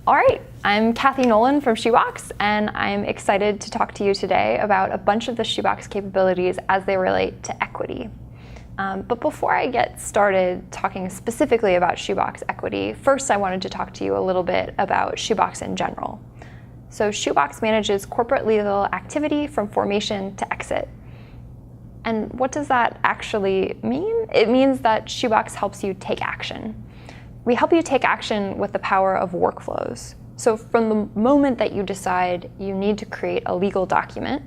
All right, I'm Kathy Nolan from Shoobx, and I'm excited to talk to you today about a bunch of the Shoobx capabilities as they relate to equity. But before I get started talking specifically about Shoobx equity, first I wanted to talk to you a little bit about Shoobx in general. So Shoobx manages corporate legal activity from formation to exit. And what does that actually mean? It means that Shoobx helps you take action. We help you take action with the power of workflows. So from the moment that you decide you need to create a legal document,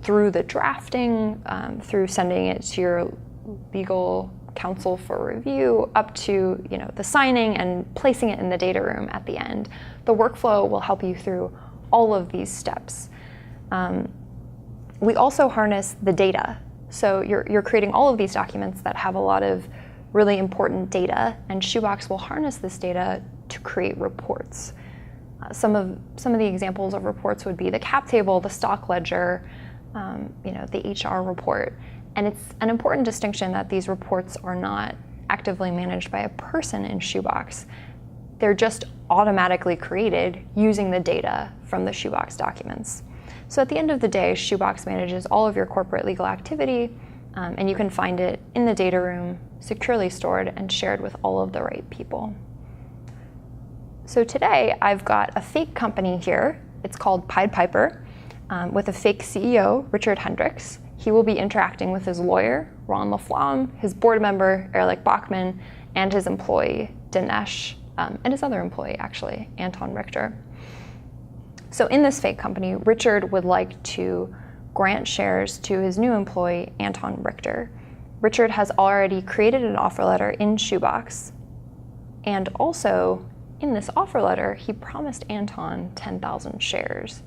through the drafting, through sending it to your legal counsel for review, up to the signing and placing it in the data room at the end, the workflow will help you through all of these steps. We also harness the data. So you're creating all of these documents that have a lot of really important data, and Shoobx will harness this data to create reports. Some of the examples of reports would be the cap table, the stock ledger, the HR report. And it's an important distinction that these reports are not actively managed by a person in Shoobx. They're just automatically created using the data from the Shoobx documents. So at the end of the day, Shoobx manages all of your corporate legal activity, and you can find it in the data room, securely stored and shared with all of the right people. So today I've got a fake company here. It's called Pied Piper, with a fake CEO, Richard Hendricks. He will be interacting with his lawyer, Ron LaFlamme, his board member, Erlich Bachman, and his employee, Dinesh, and his other employee, actually, Anton Richter. So in this fake company, Richard would like to grant shares to his new employee, Anton Richter. Richard has already created an offer letter in Shoobx, and also in this offer letter, he promised Anton 10,000 shares.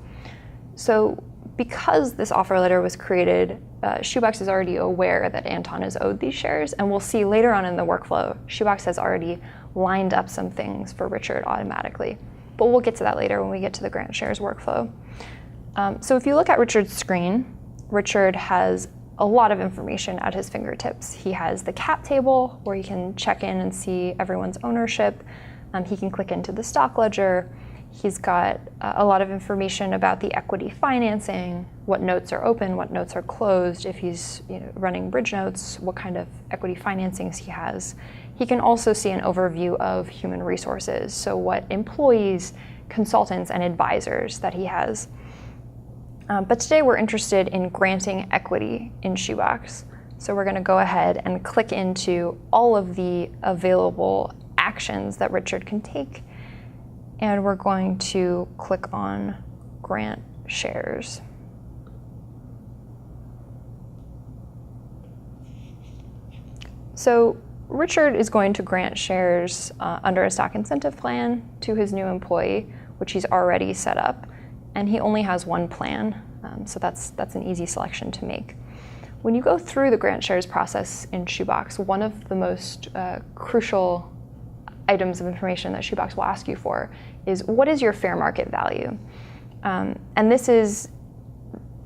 So because this offer letter was created, Shoobx is already aware that Anton is owed these shares, and we'll see later on in the workflow, Shoobx has already lined up some things for Richard automatically. But we'll get to that later when we get to the grant shares workflow. So if you look at Richard's screen, Richard has a lot of information at his fingertips. He has the cap table where he can check in and see everyone's ownership. He can click into the stock ledger. He's got a lot of information about the equity financing, what notes are open, what notes are closed, if he's running bridge notes, what kind of equity financings he has. He can also see an overview of human resources, so what employees, consultants, and advisors that he has. But today we're interested in granting equity in Shoobx. So we're going to go ahead and click into all of the available actions that Richard can take, and we're going to click on grant shares. So Richard is going to grant shares under a stock incentive plan to his new employee, which he's already set up, and he only has one plan, so that's an easy selection to make. When you go through the grant shares process in Shoobx, one of the most crucial items of information that Shoobx will ask you for is, what is your fair market value? And this is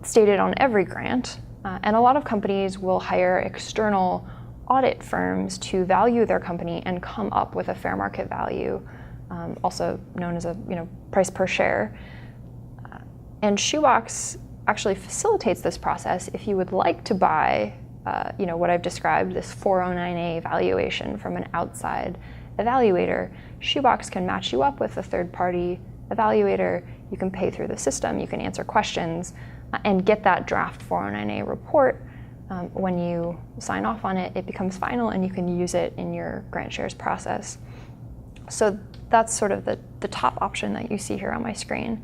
stated on every grant, and a lot of companies will hire external audit firms to value their company and come up with a fair market value, also known as a price per share. And Shoobx actually facilitates this process if you would like to buy what I've described, this 409A valuation from an outside evaluator. Shoobx can match you up with a third-party evaluator. You can pay through the system, you can answer questions, and get that draft 409A report. When you sign off on it, it becomes final, and you can use it in your grant shares process. So that's sort of the top option that you see here on my screen.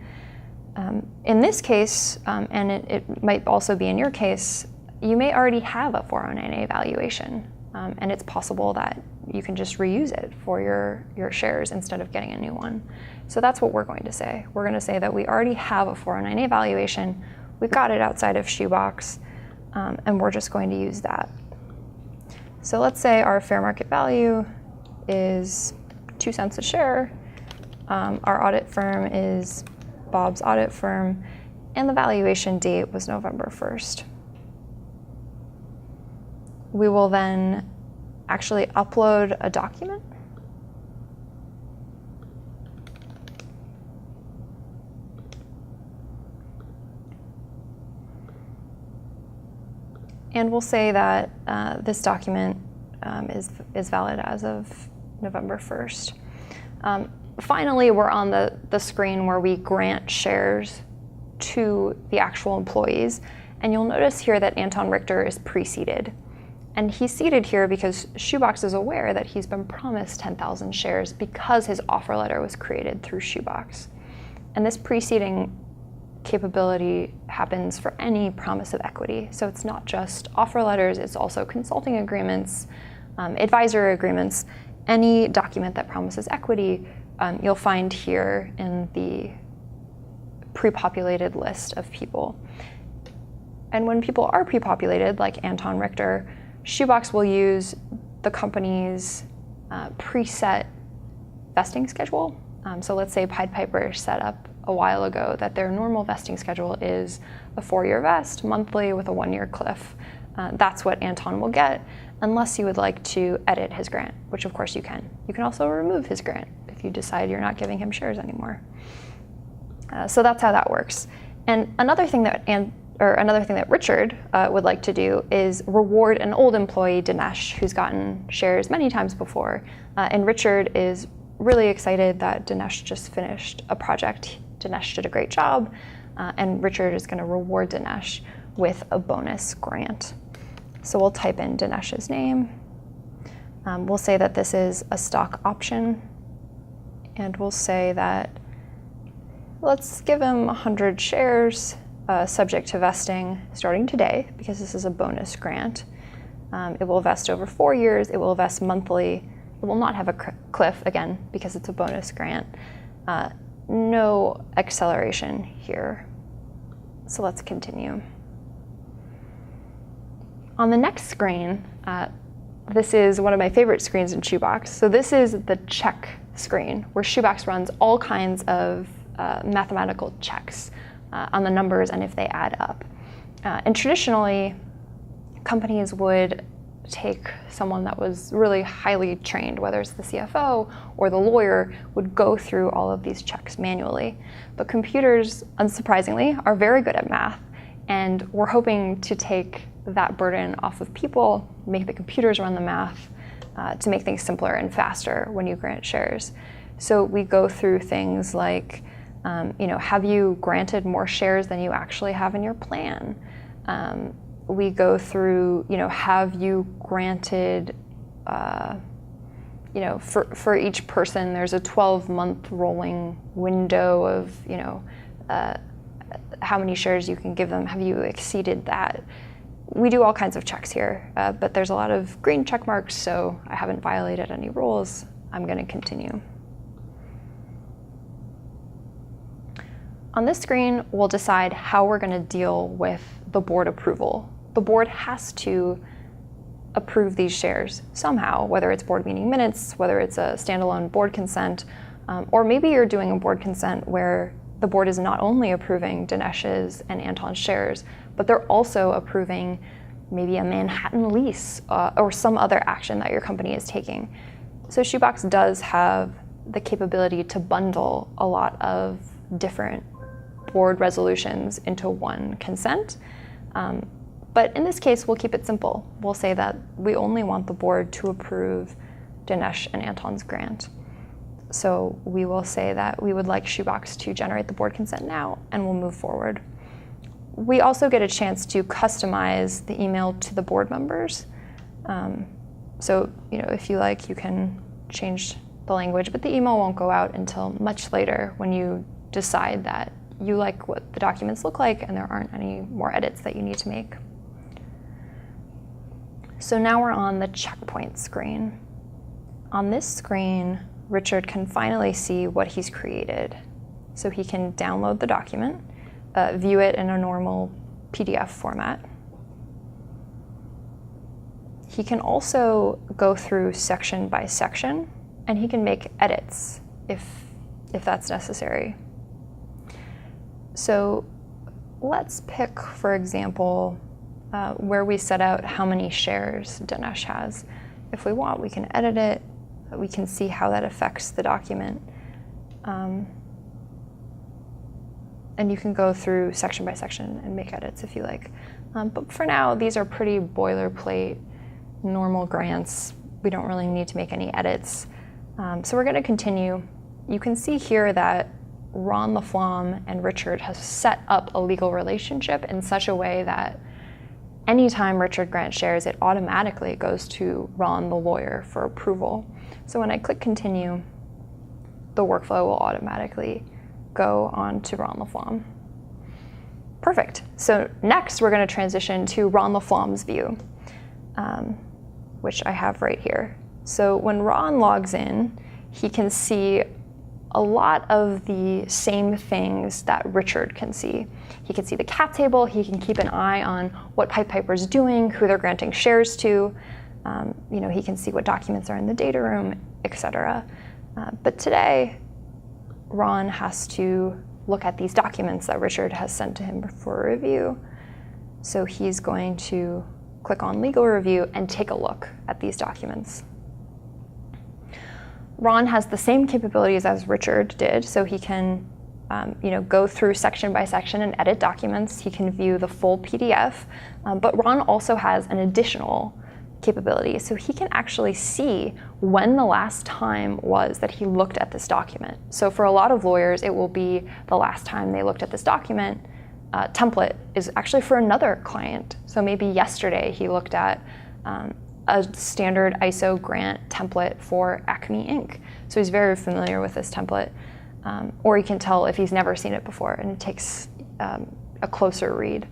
In this case, and it might also be in your case, you may already have a 409A valuation, and it's possible that you can just reuse it for your shares instead of getting a new one. So that's what we're going to say. We're going to say that we already have a 409A valuation, we've got it outside of Shoobx, and we're just going to use that. So let's say our fair market value is 2 cents a share. Our audit firm is Bob's Audit Firm, and the valuation date was November 1st. We will then actually upload a document. And we'll say that this document is valid as of November 1st. Finally, we're on the screen where we grant shares to the actual employees. And you'll notice here that Anton Richter is preceded. And he's seated here because Shoobx is aware that he's been promised 10,000 shares because his offer letter was created through Shoobx. And this preceding capability happens for any promise of equity. So it's not just offer letters, it's also consulting agreements, advisory agreements. Any document that promises equity, you'll find here in the pre-populated list of people. And when people are pre-populated, like Anton Richter, Shoobx will use the company's preset vesting schedule. So let's say Pied Piper set up a while ago that their normal vesting schedule is a 4-year vest, monthly with a 1-year cliff. That's what Anton will get, unless you would like to edit his grant, which of course you can. You can also remove his grant if you decide you're not giving him shares anymore. So that's how that works. And another thing that Richard would like to do is reward an old employee, Dinesh, who's gotten shares many times before. And Richard is really excited that Dinesh just finished a project. Dinesh did a great job, and Richard is going to reward Dinesh with a bonus grant. So we'll type in Dinesh's name. We'll say that this is a stock option, and we'll say that let's give him 100 shares subject to vesting starting today, because this is a bonus grant. It will vest over 4 years. It will vest monthly. It will not have a cliff, again, because it's a bonus grant. No acceleration here. So let's continue. On the next screen, this is one of my favorite screens in Shoobx. So this is the check screen, where Shoobx runs all kinds of mathematical checks on the numbers and if they add up. And traditionally, companies would take someone that was really highly trained, whether it's the CFO or the lawyer, would go through all of these checks manually. But computers, unsurprisingly, are very good at math, and we're hoping to take that burden off of people, make the computers run the math to make things simpler and faster when you grant shares. So we go through things like, have you granted more shares than you actually have in your plan? We go through, have you granted, for each person, there's a 12-month rolling window of, how many shares you can give them. Have you exceeded that? We do all kinds of checks here, but there's a lot of green check marks, so I haven't violated any rules. I'm going to continue. On this screen, we'll decide how we're going to deal with the board approval. The board has to approve these shares somehow, whether it's board meeting minutes, whether it's a standalone board consent, or maybe you're doing a board consent where the board is not only approving Dinesh's and Anton's shares, but they're also approving maybe a Manhattan lease or some other action that your company is taking. So Shoobx does have the capability to bundle a lot of different board resolutions into one consent. But in this case, we'll keep it simple. We'll say that we only want the board to approve Dinesh and Anton's grant. So we will say that we would like Shoobx to generate the board consent now, and we'll move forward. We also get a chance to customize the email to the board members. So if you like, you can change the language, but the email won't go out until much later when you decide that you like what the documents look like and there aren't any more edits that you need to make. So now we're on the checkpoint screen. On this screen, Richard can finally see what he's created. So he can download the document, view it in a normal PDF format. He can also go through section by section, and he can make edits if that's necessary. So let's pick, for example, where we set out how many shares Dinesh has. If we want, we can edit it. We can see how that affects the document. And you can go through section by section and make edits if you like. But for now, these are pretty boilerplate, normal grants. We don't really need to make any edits. So we're going to continue. You can see here that Ron LaFlamme and Richard have set up a legal relationship in such a way that anytime Richard grants shares, it automatically goes to Ron, the lawyer, for approval. So when I click continue, the workflow will automatically go on to Ron LaFlamme. Perfect. So next we're going to transition to Ron LaFlamme's view, which I have right here. So when Ron logs in, he can see a lot of the same things that Richard can see. He can see the cap table, he can keep an eye on what Pied Piper's doing, who they're granting shares to, he can see what documents are in the data room, etc. But today, Ron has to look at these documents that Richard has sent to him for review. So he's going to click on legal review and take a look at these documents. Ron has the same capabilities as Richard did, so he can go through section by section and edit documents. He can view the full PDF, but Ron also has an additional capability. So he can actually see when the last time was that he looked at this document. So for a lot of lawyers, it will be the last time they looked at this document. Template is actually for another client. So maybe yesterday he looked at a standard ISO grant template for Acme Inc. So he's very familiar with this template. Or he can tell if he's never seen it before, and it takes a closer read.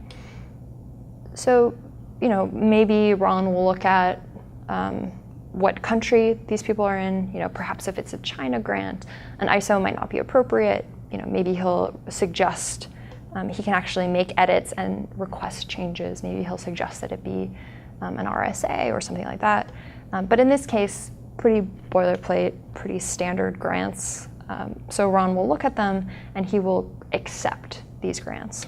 So maybe Ron will look at what country these people are in. Perhaps if it's a China grant, an ISO might not be appropriate. Maybe he'll suggest, he can actually make edits and request changes. Maybe he'll suggest that it be an RSA or something like that. But in this case, pretty boilerplate, pretty standard grants. So Ron will look at them and he will accept these grants.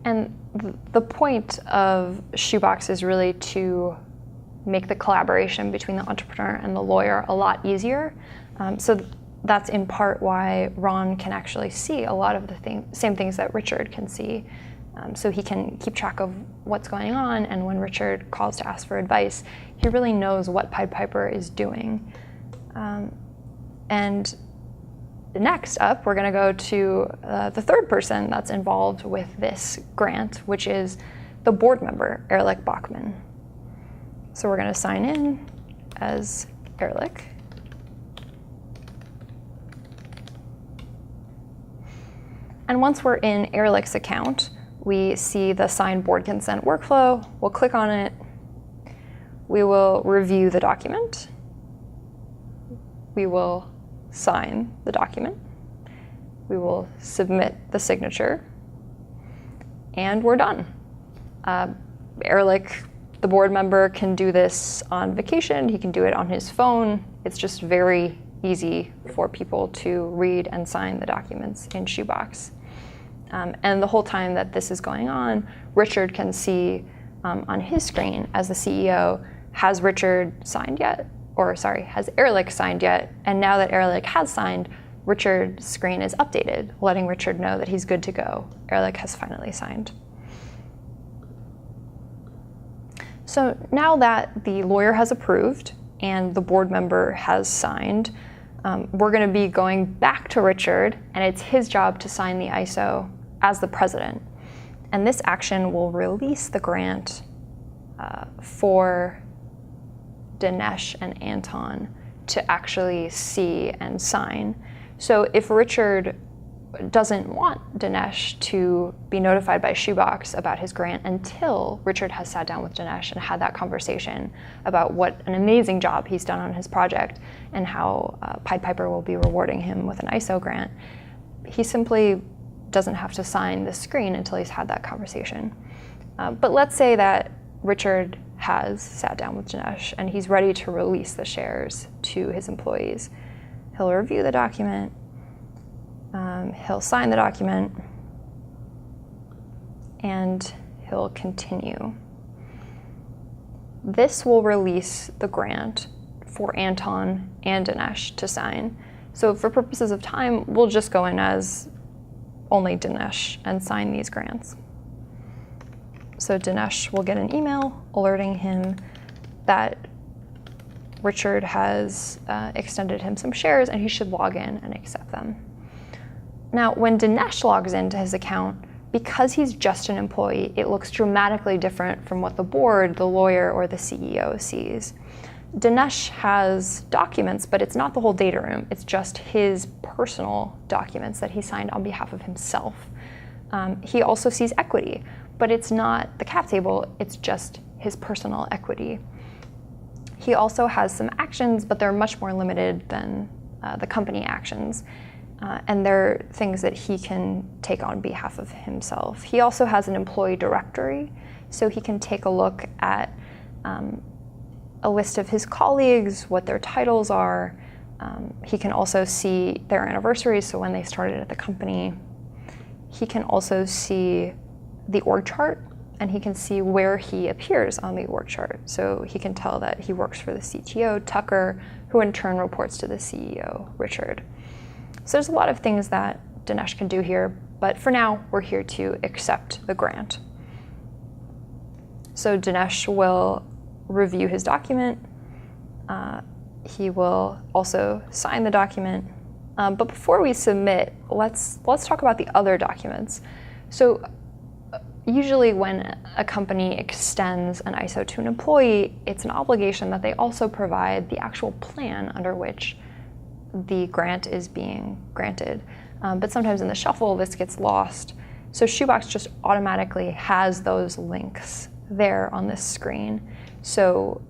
And the point of Shoobx is really to make the collaboration between the entrepreneur and the lawyer a lot easier. So that's in part why Ron can actually see a lot of the same things that Richard can see. So he can keep track of what's going on, and when Richard calls to ask for advice, he really knows what Pied Piper is doing. And next up, we're going to go to the third person that's involved with this grant, which is the board member, Ehrlich Bachman. So we're going to sign in as Ehrlich. And once we're in Ehrlich's account, we see the sign board consent workflow. We'll click on it. We will review the document. We will sign the document. We will submit the signature. And we're done. Ehrlich, the board member, can do this on vacation. He can do it on his phone. It's just very easy for people to read and sign the documents in Shoobx. And the whole time that this is going on, Richard can see on his screen as the CEO, has Richard signed yet? Or sorry, has Ehrlich signed yet? And now that Ehrlich has signed, Richard's screen is updated, letting Richard know that he's good to go. Ehrlich has finally signed. So now that the lawyer has approved and the board member has signed, we're going to be going back to Richard, and it's his job to sign the ISO as the president. And this action will release the grant for Dinesh and Anton to actually see and sign. So if Richard doesn't want Dinesh to be notified by Shoobx about his grant until Richard has sat down with Dinesh and had that conversation about what an amazing job he's done on his project and how Pied Piper will be rewarding him with an ISO grant, he simply doesn't have to sign the screen until he's had that conversation. But let's say that Richard has sat down with Dinesh and he's ready to release the shares to his employees. He'll review the document, he'll sign the document, and he'll continue. this will release the grant for Anton and Dinesh to sign. So for purposes of time, we'll just go in as only Dinesh and sign these grants. So Dinesh will get an email alerting him that Richard has extended him some shares and he should log in and accept them. Now, when Dinesh logs into his account, because he's just an employee, it looks dramatically different from what the board, the lawyer, or the CEO sees. Dinesh has documents, but it's not the whole data room. It's just his personal documents that he signed on behalf of himself. He also sees equity, but it's not the cap table, it's just his personal equity. He also has some actions, but they're much more limited than the company actions. And they're things that he can take on behalf of himself. He also has an employee directory, so he can take a look at a list of his colleagues, what their titles are. He can also see their anniversaries, so when they started at the company. He can also see the org chart, and he can see where he appears on the org chart. So he can tell that he works for the CTO, Tucker, who in turn reports to the CEO, Richard. So there's a lot of things that Dinesh can do here, but for now, we're here to accept the grant. So Dinesh will review his document. He will also sign the document. But before we submit, let's talk about the other documents. So usually when a company extends an ISO to an employee, it's an obligation that they also provide the actual plan under which the grant is being granted. But sometimes in the shuffle, this gets lost. So Shoobx just automatically has those links there on this screen. So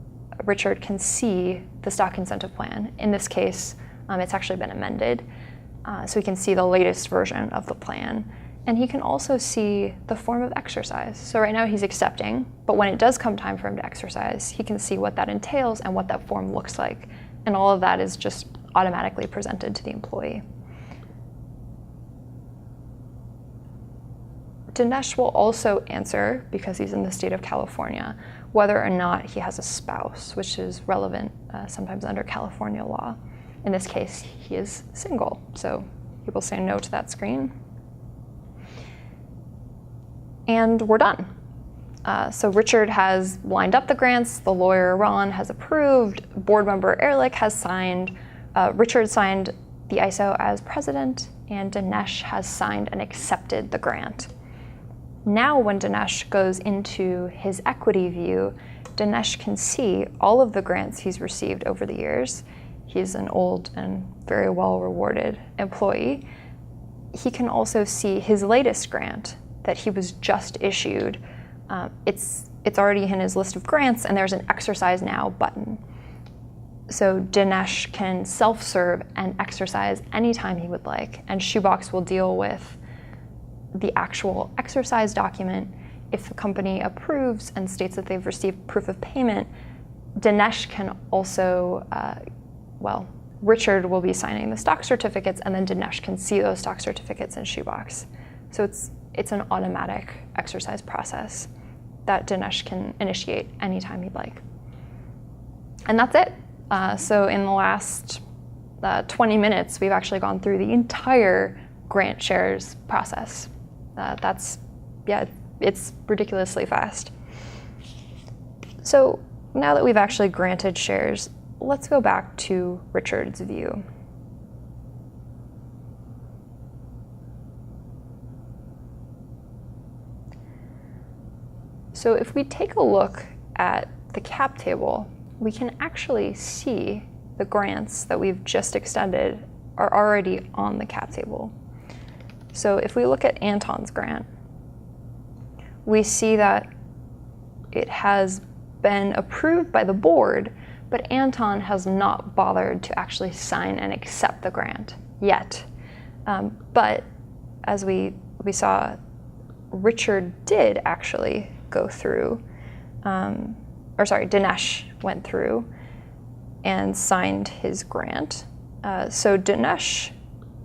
Richard can see the stock incentive plan. In this case, it's actually been amended. So he can see the latest version of the plan. And he can also see the form of exercise. So right now he's accepting, but when it does come time for him to exercise, he can see what that entails and what that form looks like. And all of that is just automatically presented to the employee. Dinesh will also answer, because he's in the state of California, whether or not he has a spouse, which is relevant sometimes under California law. In this case, he is single, so he will say no to that screen. And we're done. So Richard has lined up the grants, the lawyer Ron has approved, board member Ehrlich has signed, Richard signed the ISO as president, and Dinesh has signed and accepted the grant. Now when Dinesh goes into his equity view, Dinesh can see all of the grants he's received over the years. He's an old and very well rewarded employee. He can also see his latest grant that he was just issued. It's already in his list of grants, and there's an exercise now button. So Dinesh can self-serve and exercise anytime he would like, and Shoobx will deal with the actual exercise document. If the company approves and states that they've received proof of payment, Dinesh can also, Richard will be signing the stock certificates, and then Dinesh can see those stock certificates in Shoobx. So it's an automatic exercise process that Dinesh can initiate anytime he'd like. And that's it. So in the last 20 minutes, we've actually gone through the entire grant shares process. It's ridiculously fast. So now that we've actually granted shares, let's go back to Richard's view. So if we take a look at the cap table, we can actually see the grants that we've just extended are already on the cap table. So if we look at Anton's grant, we see that it has been approved by the board, but Anton has not bothered to actually sign and accept the grant yet. But as we saw, Richard did actually go through, Dinesh went through and signed his grant. So Dinesh,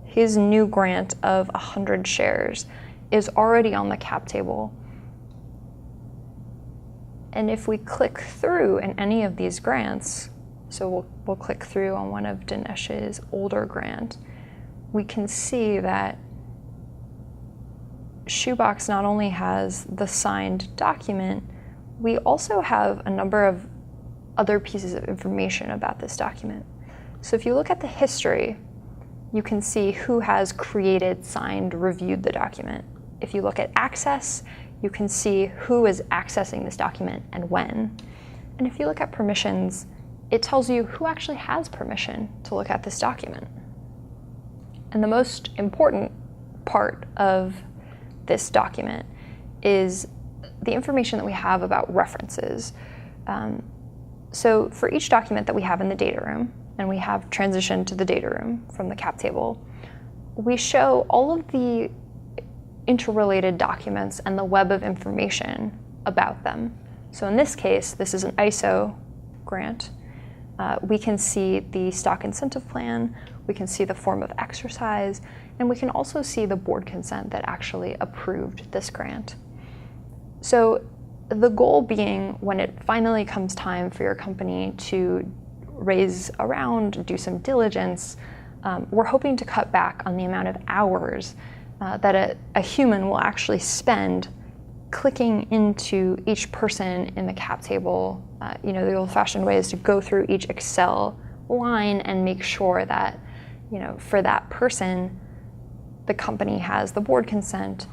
his new grant of 100 shares is already on the cap table. And if we click through in any of these grants, so we'll click through on one of Dinesh's older grant, we can see that Shoobx not only has the signed document, we also have a number of other pieces of information about this document. So if you look at the history, you can see who has created, signed, reviewed the document. If you look at access, you can see who is accessing this document and when. And if you look at permissions, it tells you who actually has permission to look at this document. And the most important part of this document is the information that we have about references. So for each document that we have in the data room, and we have transitioned to the data room from the cap table, we show all of the interrelated documents and the web of information about them. So in this case, this is an ISO grant. We can see the stock incentive plan, we can see the form of exercise, and we can also see the board consent that actually approved this grant. So the goal being, when it finally comes time for your company to raise a round, do some diligence, we're hoping to cut back on the amount of hours that a human will actually spend clicking into each person in the cap table. The old-fashioned way is to go through each Excel line and make sure that, for that person, the company has the board consent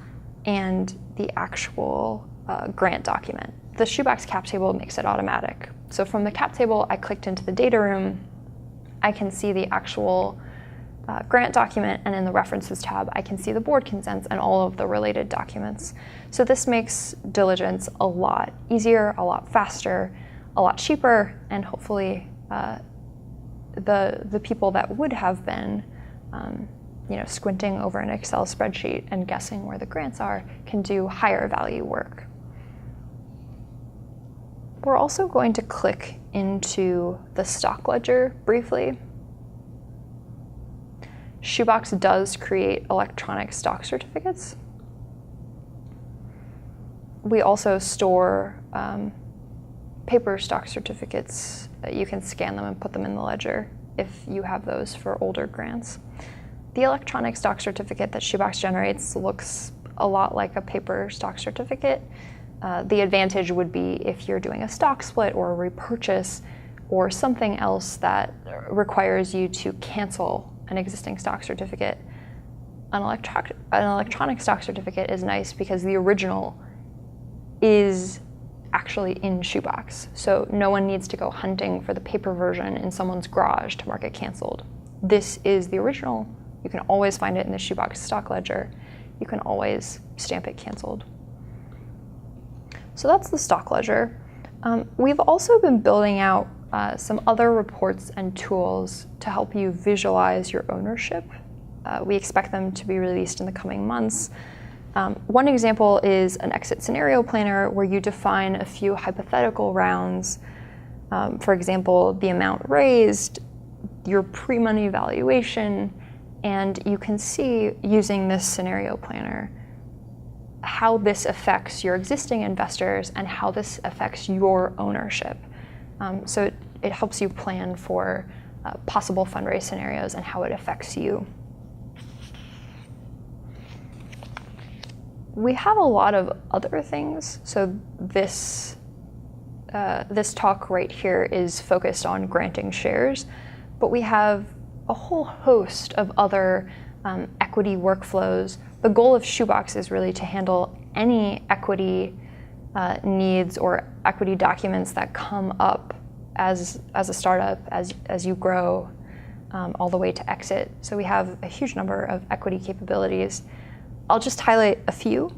and the actual grant document. The Shoobx cap table makes it automatic. So from the cap table, I clicked into the data room. I can see the actual grant document, and in the references tab, I can see the board consents and all of the related documents. So this makes diligence a lot easier, a lot faster, a lot cheaper, and hopefully the people that would have been squinting over an Excel spreadsheet and guessing where the grants are can do higher value work. We're also going to click into the stock ledger briefly. Shoobx does create electronic stock certificates. We also store paper stock certificates. You can scan them and put them in the ledger if you have those for older grants. The electronic stock certificate that Shoobx generates looks a lot like a paper stock certificate. The advantage would be if you're doing a stock split or a repurchase or something else that requires you to cancel an existing stock certificate. An electronic stock certificate is nice because the original is actually in Shoobx. So no one needs to go hunting for the paper version in someone's garage to mark it canceled. This is the original. You can always find it in the Shoobx stock ledger. You can always stamp it canceled. So that's the stock ledger. We've also been building out some other reports and tools to help you visualize your ownership. We expect them to be released in the coming months. One example is an exit scenario planner where you define a few hypothetical rounds. For example, the amount raised, your pre-money valuation, and you can see using this scenario planner how this affects your existing investors and how this affects your ownership. So it helps you plan for possible fundraise scenarios and how it affects you. We have a lot of other things. So this talk right here is focused on granting shares, but we have a whole host of other equity workflows. The goal of Shoobx is really to handle any equity needs or equity documents that come up as a startup, as you grow all the way to exit. So we have a huge number of equity capabilities. I'll just highlight a few.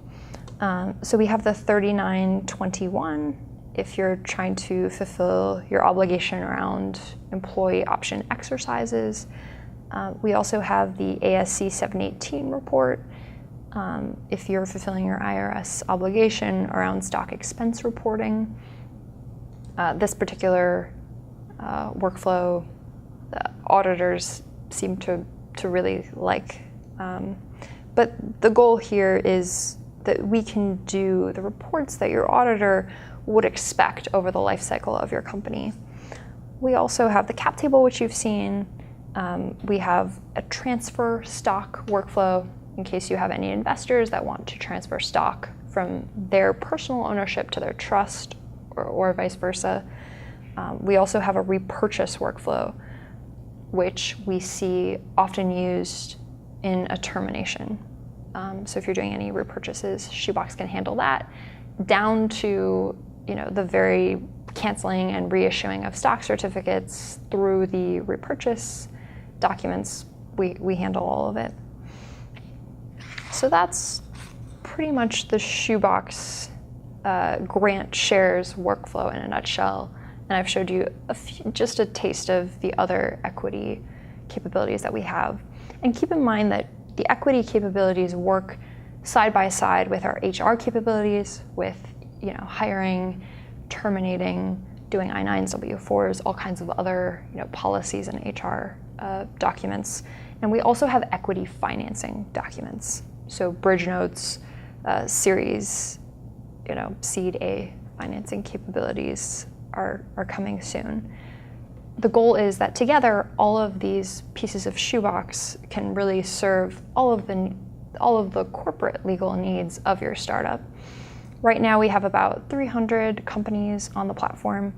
So we have the 3921 if you're trying to fulfill your obligation around employee option exercises. We also have the ASC 718 report if you're fulfilling your IRS obligation around stock expense reporting. This particular workflow, auditors seem to really like. But the goal here is that we can do the reports that your auditor would expect over the life cycle of your company. We also have the cap table, which you've seen. We have a transfer stock workflow in case you have any investors that want to transfer stock from their personal ownership to their trust or vice versa. We also have a repurchase workflow, which we see often used in a termination. So if you're doing any repurchases, Shoobx can handle that, down to the very canceling and reissuing of stock certificates through the repurchase documents. We handle all of it. So that's pretty much the Shoobx grant shares workflow in a nutshell. And I've showed you just a taste of the other equity capabilities that we have. And keep in mind that the equity capabilities work side by side with our HR capabilities, with hiring, terminating, doing I-9s, W-4s, all kinds of other policies and HR documents. And we also have equity financing documents. So bridge notes, Series, Seed A financing capabilities are coming soon. The goal is that together, all of these pieces of Shoobx can really serve all of the corporate legal needs of your startup. Right now, we have about 300 companies on the platform.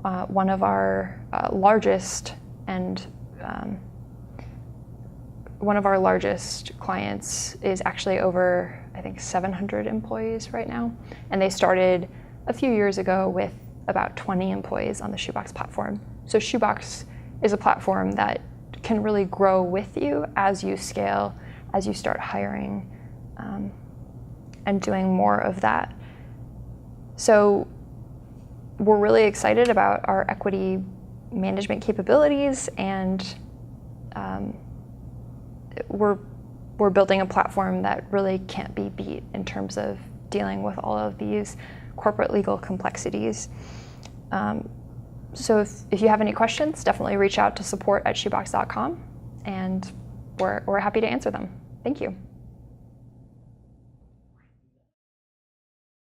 One of our largest clients is actually over, I think, 700 employees right now. And they started a few years ago with about 20 employees on the Shoobx platform. So Shoobx is a platform that can really grow with you as you scale, as you start hiring, and doing more of that. So we're really excited about our equity management capabilities, and we're building a platform that really can't be beat in terms of dealing with all of these corporate legal complexities. So if you have any questions, definitely reach out to support@shoobx.com, and we're happy to answer them. Thank you.